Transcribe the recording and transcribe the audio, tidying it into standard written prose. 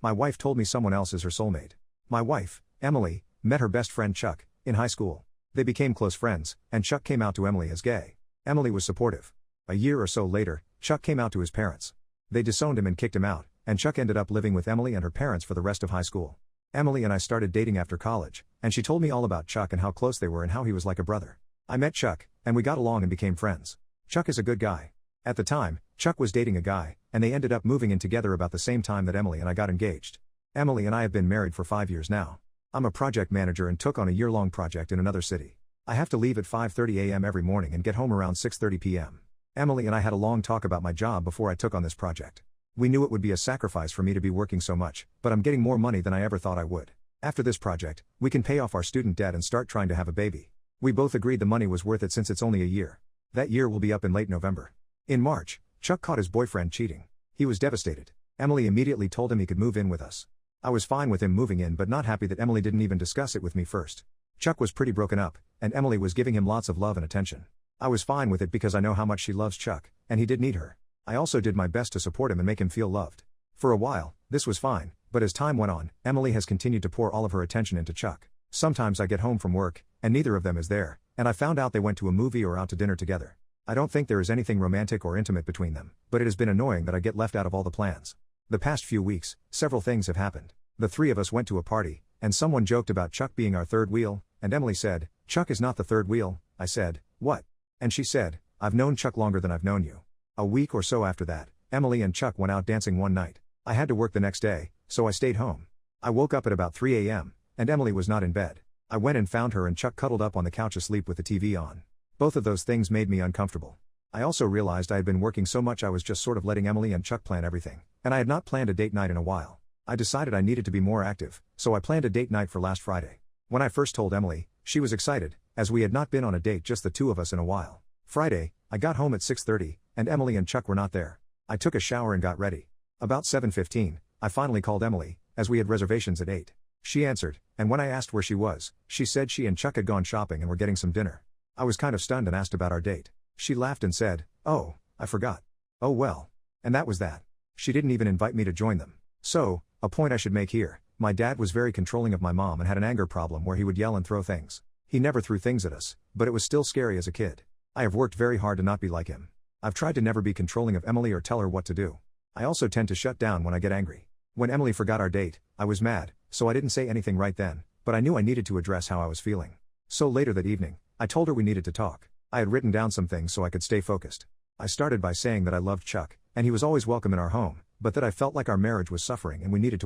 My wife told me someone else is her soulmate. My wife, Emily, met her best friend Chuck in high school. They became close friends, and Chuck came out to Emily as gay. Emily was supportive. A year or so later, Chuck came out to his parents. They disowned him and kicked him out, and Chuck ended up living with Emily and her parents for the rest of high school. Emily and I started dating after college, and she told me all about Chuck and how close they were and how he was like a brother. I met Chuck, and we got along and became friends. Chuck is a good guy. At the time, Chuck was dating a guy, and they ended up moving in together about the same time that Emily and I got engaged. Emily and I have been married for 5 years now. I'm a project manager and took on a year-long project in another city. I have to leave at 5:30 a.m. every morning and get home around 6:30 p.m. Emily and I had a long talk about my job before I took on this project. We knew it would be a sacrifice for me to be working so much, but I'm getting more money than I ever thought I would. After this project, we can pay off our student debt and start trying to have a baby. We both agreed the money was worth it since it's only a year. That year will be up in late November. In March, Chuck caught his boyfriend cheating. He was devastated. Emily immediately told him he could move in with us. I was fine with him moving in but not happy that Emily didn't even discuss it with me first. Chuck was pretty broken up, and Emily was giving him lots of love and attention. I was fine with it because I know how much she loves Chuck, and he did need her. I also did my best to support him and make him feel loved. For a while, this was fine, but as time went on, Emily has continued to pour all of her attention into Chuck. Sometimes I get home from work, and neither of them is there, and I found out they went to a movie or out to dinner together. I don't think there is anything romantic or intimate between them, but it has been annoying that I get left out of all the plans. The past few weeks, several things have happened. The three of us went to a party, and someone joked about Chuck being our third wheel, and Emily said, "Chuck is not the third wheel." I said, "What?" And she said, "I've known Chuck longer than I've known you." A week or so after that, Emily and Chuck went out dancing one night. I had to work the next day, so I stayed home. I woke up at about 3 a.m., and Emily was not in bed. I went and found her and Chuck cuddled up on the couch asleep with the TV on. Both of those things made me uncomfortable. I also realized I had been working so much I was just sort of letting Emily and Chuck plan everything, and I had not planned a date night in a while. I decided I needed to be more active, so I planned a date night for last Friday. When I first told Emily, she was excited, as we had not been on a date just the two of us in a while. Friday, I got home at 6:30, and Emily and Chuck were not there. I took a shower and got ready. About 7:15, I finally called Emily, as we had reservations at 8. She answered, and when I asked where she was, she said she and Chuck had gone shopping and were getting some dinner. I was kind of stunned and asked about our date. She laughed and said, "Oh, I forgot." Oh well. And that was that. She didn't even invite me to join them. So, a point I should make here, my dad was very controlling of my mom and had an anger problem where he would yell and throw things. He never threw things at us, but it was still scary as a kid. I have worked very hard to not be like him. I've tried to never be controlling of Emily or tell her what to do. I also tend to shut down when I get angry. When Emily forgot our date, I was mad, so I didn't say anything right then, but I knew I needed to address how I was feeling. So later that evening, I told her we needed to talk. I had written down some things so I could stay focused. I started by saying that I loved Chuck, and he was always welcome in our home, but that I felt like our marriage was suffering and we needed to